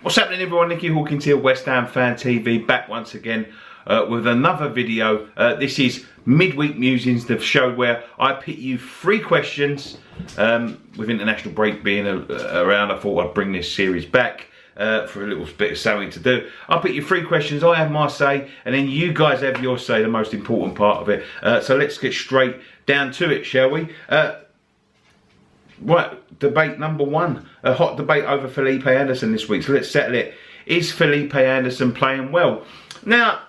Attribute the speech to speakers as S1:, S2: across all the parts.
S1: What's happening, everyone? Nicky Hawkins here, West Ham Fan TV, back once again with another video. This is Midweek Musings, the show where I pit you 3 questions. With international break being around, I thought I'd bring this series back for a little bit of something to do. I'll pit you 3 questions, I have my say, and then you guys have your say, the most important part of it. So let's get straight down to it, shall we? Right, debate number 1. A hot debate over Felipe Anderson this week. So let's settle it. Is Felipe Anderson playing well? Now,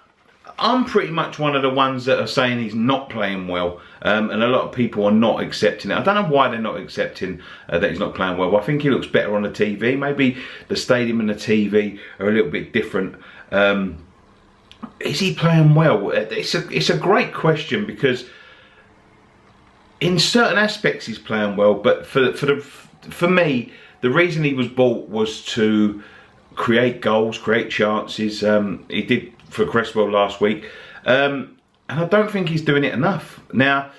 S1: I'm pretty much one of the ones that are saying he's not playing well. And a lot of people are not accepting it. I don't know why they're not accepting that he's not playing well. I think he looks better on the TV. Maybe the stadium and the TV are a little bit different. Is he playing well? It's a great question, because in certain aspects he's playing well, but for me, the reason he was bought was to create goals, create chances. He did for Cresswell last week, and I don't think he's doing it enough. Now,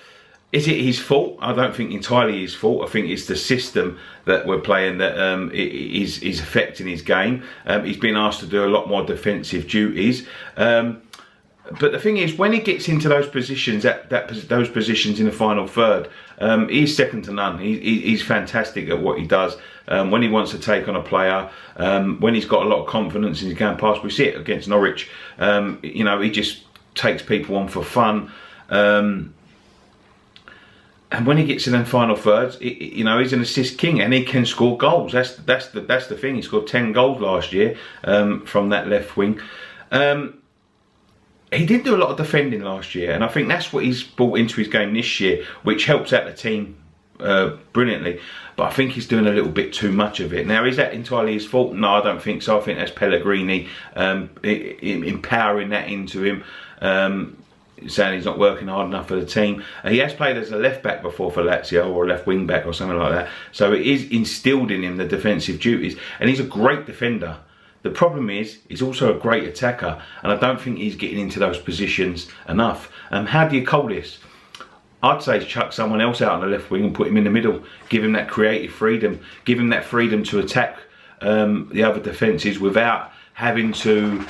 S1: is it his fault? I don't think entirely his fault. I think it's the system that we're playing that is affecting his game. He's been asked to do a lot more defensive duties. But the thing is, when he gets into those positions, those positions in the final third, he's second to none. He's fantastic at what he does. When he wants to take on a player, when he's got a lot of confidence and he's going past, we see it against Norwich. You know, he just takes people on for fun. And when he gets in the final thirds, you know, he's an assist king and he can score goals. That's the thing. He scored 10 goals last year from that left wing. He did do a lot of defending last year, and I think that's what he's brought into his game this year, which helps out the team brilliantly. But I think he's doing a little bit too much of it. Now, is that entirely his fault? No, I don't think so. I think that's Pellegrini empowering that into him, saying he's not working hard enough for the team. He has played as a left back before for Lazio, or a left wing back or something like that. So it is instilled in him the defensive duties, and he's a great defender. The problem is, he's also a great attacker, and I don't think he's getting into those positions enough. How do you call this? I'd say chuck someone else out on the left wing and put him in the middle. Give him that creative freedom. Give him that freedom to attack the other defences without having to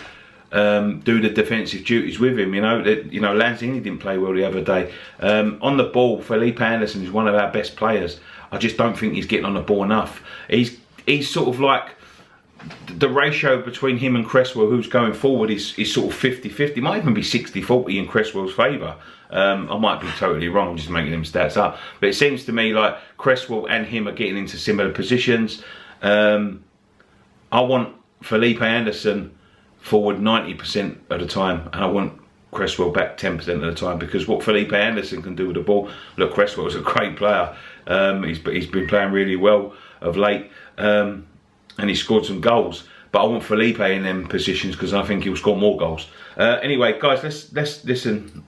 S1: do the defensive duties with him. You know, Lanzini didn't play well the other day. On the ball, Felipe Anderson is one of our best players. I just don't think he's getting on the ball enough. He's sort of like, the ratio between him and Cresswell, who's going forward, is sort of 50-50. Might even be 60-40 in Cresswell's favour. I might be totally wrong, I'm just making them stats up. But it seems to me like Cresswell and him are getting into similar positions. I want Felipe Anderson forward 90% of the time, and I want Cresswell back 10% of the time, because what Felipe Anderson can do with the ball, look, Cresswell's a great player. He's been playing really well of late. And he scored some goals, but I want Felipe in them positions because I think he'll score more goals. Anyway, guys, let's listen.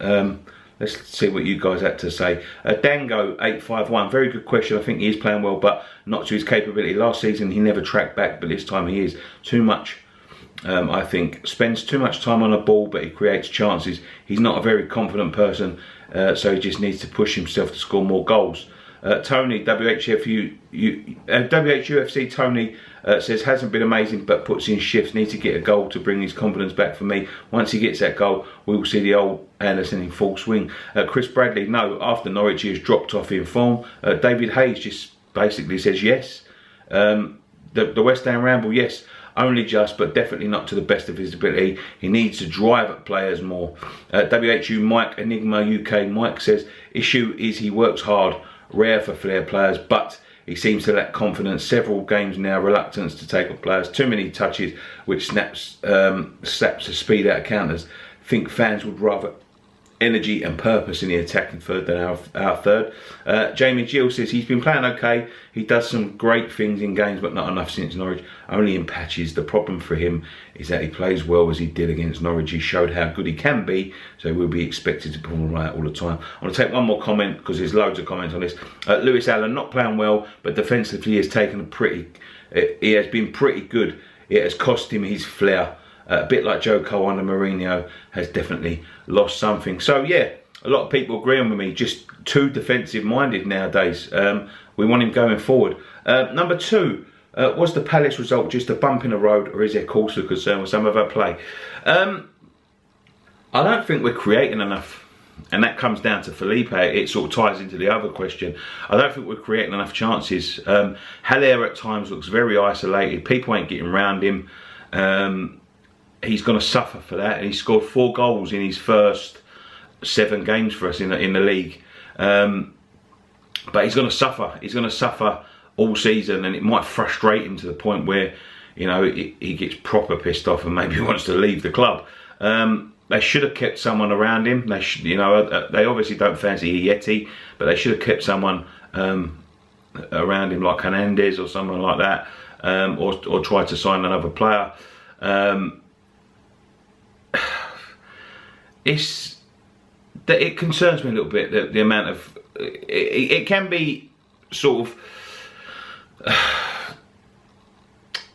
S1: Let's see what you guys had to say. Dango851, very good question. I think he is playing well, but not to his capability. Last season he never tracked back, but this time he is. Too much, I think. Spends too much time on the ball, but he creates chances. He's not a very confident person, so he just needs to push himself to score more goals. Tony, WHUFC Tony says, hasn't been amazing but puts in shifts, needs to get a goal to bring his confidence back for me. Once he gets that goal, we will see the old Anderson in full swing. Chris Bradley, no, after Norwich he has dropped off in form. David Hayes just basically says yes. The West Ham ramble, yes, only just, but definitely not to the best of his ability. He needs to drive at players more. WHU Mike Enigma UK Mike says, issue is he works hard, rare for flair players, but he seems to lack confidence. Several games now, reluctance to take on players, too many touches which slaps the speed out of counters. Think fans would rather energy and purpose in the attacking third than our third. Jamie Gill says he's been playing okay. He does some great things in games, but not enough since Norwich. Only in patches. The problem for him is that he plays well as he did against Norwich. He showed how good he can be, so he will be expected to perform like that all the time. I'm going to take one more comment because there's loads of comments on this. Lewis Allen, not playing well, but defensively he has been pretty good. It has cost him his flair. A bit like Joe Cole under Mourinho, has definitely lost something. So yeah, a lot of people agreeing with me, just too defensive minded nowadays. We want him going forward. Number 2, Was the Palace result just a bump in the road, or is there cause for concern with some of our play? I don't think we're creating enough. And that comes down to Felipe. It sort of ties into the other question. I don't think we're creating enough chances. Haller at times looks very isolated. People ain't getting around him. He's going to suffer for that. And he scored 4 goals in his first 7 games for us in the league. But he's going to suffer. He's going to suffer all season, and it might frustrate him to the point where, you know, he gets proper pissed off and maybe wants to leave the club. They should have kept someone around him. They should, you know, they obviously don't fancy Yeti, but they should have kept someone around him like Hernandez or someone like that, or tried to sign another player. It concerns me a little bit that the amount of it can be sort of.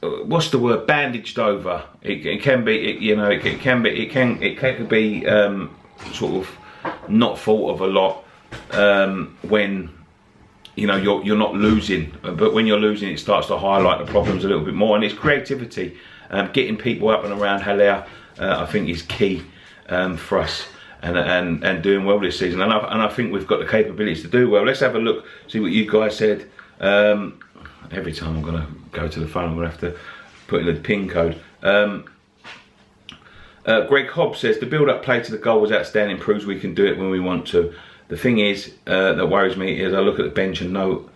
S1: What's the word? Bandaged over. It can be, you know, it can be sort of not thought of a lot when, you know, you're not losing. But when you're losing, it starts to highlight the problems a little bit more. And it's creativity, getting people up and around Haller. I think is key for us, and doing well this season. And I think we've got the capabilities to do well. Let's have a look, see what you guys said. Every time I'm going to go to the phone, I'm going to have to put in the PIN code. Greg Hobbs says, the build-up play to the goal was outstanding, proves we can do it when we want to. The thing is, that worries me is I look at the bench and know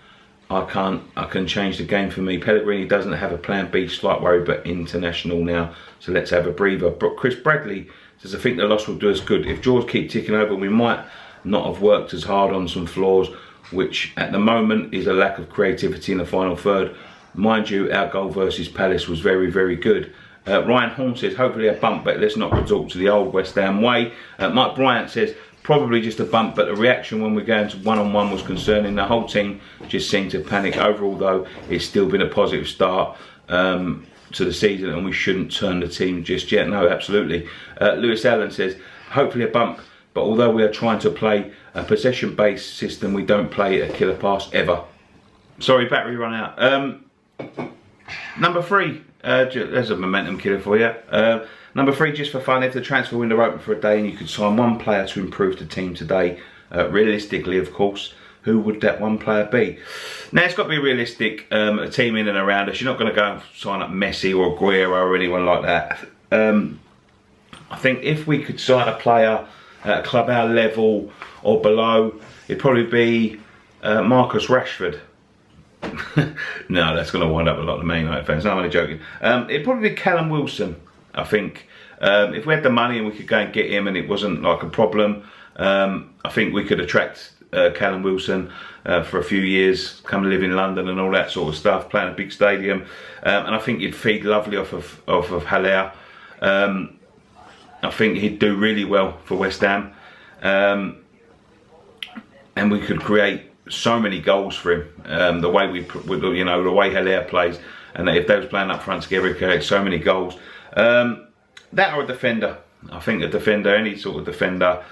S1: I can change the game for me. Pellegrini doesn't have a plan B, slight worry, but international now, so let's have a breather. But Chris Bradley says, I think the loss will do us good. If draws keep ticking over, we might not have worked as hard on some flaws, which at the moment is a lack of creativity in the final third. Mind you, our goal versus Palace was very, very good. Ryan Horn says, hopefully a bump, but let's not resort to the old West Ham way. Mike Bryant says, probably just a bump, but the reaction when we're going to one-on-one was concerning. The whole team just seemed to panic. Overall, though, it's still been a positive start to the season, and we shouldn't turn the team just yet. No, absolutely. Lewis Allen says, hopefully a bump, but although we are trying to play a possession-based system, we don't play a killer pass ever. Sorry, battery run out. Number 3, there's a momentum killer for you. Number 3, just for fun, if the transfer window opened for a day and you could sign one player to improve the team today, realistically, of course, who would that one player be? Now, it's got to be realistic, a team in and around us. You're not going to go and sign up Messi or Aguero or anyone like that. I think if we could sign a player at a club our level or below, it'd probably be Marcus Rashford. No, that's going to wind up a lot of Man United fans. No, I'm only joking. It'd probably be Callum Wilson, I think. If we had the money and we could go and get him and it wasn't like a problem, I think we could attract Callum Wilson for a few years, come live in London and all that sort of stuff, play in a big stadium. And I think he'd feed lovely off of Haller. I think he'd do really well for West Ham. And we could create so many goals for him, the way the way Haller plays, and if they was playing up front together, he create so many goals. That or a defender. I think a defender, any sort of defender,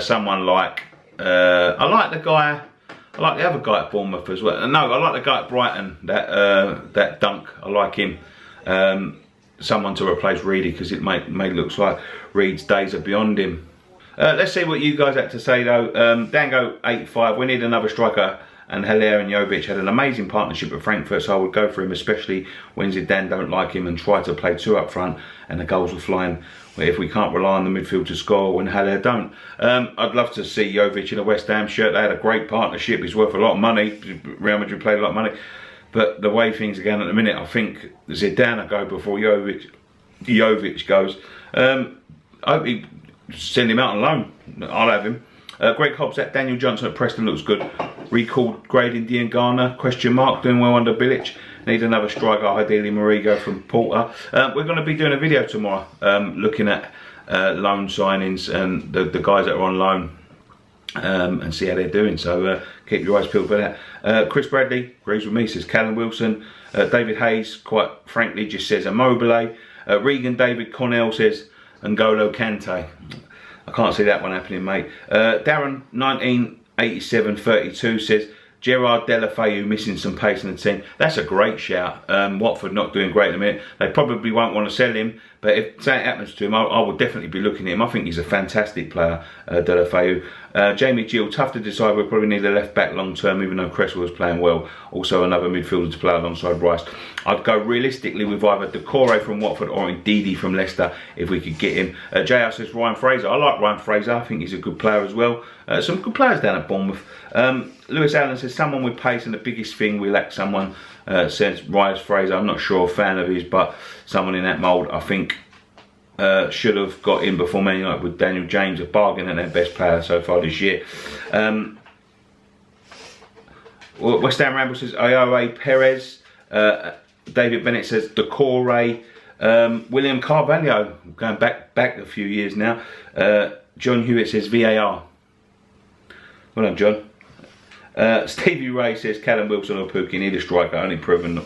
S1: someone like I like the other guy at Bournemouth as well. No, I like the guy at Brighton, that dunk. I like him. Someone to replace Reedy, because it may looks like Reed's days are beyond him. Let's see what you guys had to say though. Dango85, we need another striker, and Haller and Jovic had an amazing partnership at Frankfurt, so I would go for him, especially when Zidane don't like him and try to play 2 up front and the goals were flying. If we can't rely on the midfield to score when Haller don't. I'd love to see Jovic in a West Ham shirt. They had a great partnership. He's worth a lot of money. Real Madrid played a lot of money. But the way things are going at the minute, I think Zidane will go before Jovic goes. I hope he send him out on loan. I'll have him. Greg Hobbs at Daniel Johnson at Preston looks good. Recalled grading Diangana, question mark, doing well under Bilic. Need another striker, ideally Marigo from Porter. We're going to be doing a video tomorrow looking at loan signings and the guys that are on loan and see how they're doing. So keep your eyes peeled for that. Chris Bradley agrees with me, says Callum Wilson. David Hayes, quite frankly, just says Immobile. Regan David Cornell says N'Golo Kante. I can't see that one happening, mate. Darren 198732 says Gerard Deulofeu missing some pace in the team. That's a great shout. Watford not doing great at the minute. They probably won't want to sell him, but if something happens to him, I will definitely be looking at him. I think he's a fantastic player, Deulofeu. Jamie Gill, tough to decide. We'll probably need a left back long term, even though Cresswell was playing well. Also another midfielder to play alongside Rice. I'd go realistically with either Decore from Watford or Ndidi from Leicester if we could get him. JR says Ryan Fraser. I like Ryan Fraser. I think he's a good player as well. Some good players down at Bournemouth. Lewis Allen says someone with pace, and the biggest thing we lack someone. Says Ryan Fraser. I'm not sure a fan of his, but someone in that mould I think should have got in before Man United with Daniel James, a bargain and their best player so far this year. West Ham Ramble says Ioe Perez. David Bennett says Decore. William Carvalho, going back a few years now. John Hewitt says VAR. Well done, John. Stevie Ray says Callum Wilson or Pookie need a striker, only proven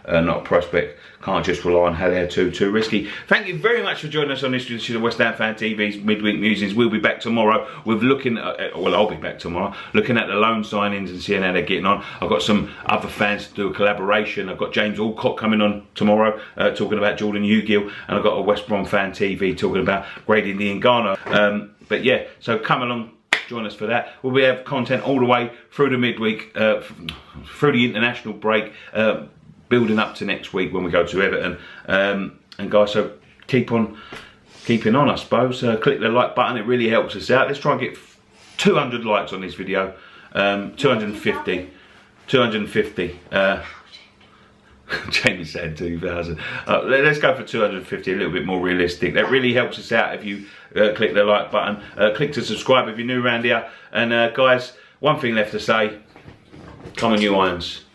S1: not a prospect. Can't just rely on Haller, too risky. Thank you very much for joining us on this edition of West Ham Fan TV's Midweek Musings. We'll be back tomorrow with looking at, well, I'll be back tomorrow, looking at the loan signings and seeing how they're getting on. I've got some other fans to do a collaboration. I've got James Alcott coming on tomorrow, talking about Jordan Hugill, and I've got a West Brom Fan TV talking about Grady Ndiangana. But yeah, so come along. Join us for that. We'll be have content all the way through the midweek, through the international break, building up to next week when we go to Everton. And guys, so keep on keeping on, I suppose. Click the like button, it really helps us out. Let's try and get 200 likes on this video. 250. Jamie said 2,000. Let's go for 250, a little bit more realistic. That really helps us out if you click the like button. Click to subscribe if you're new around here. And guys, one thing left to say, come on you Irons.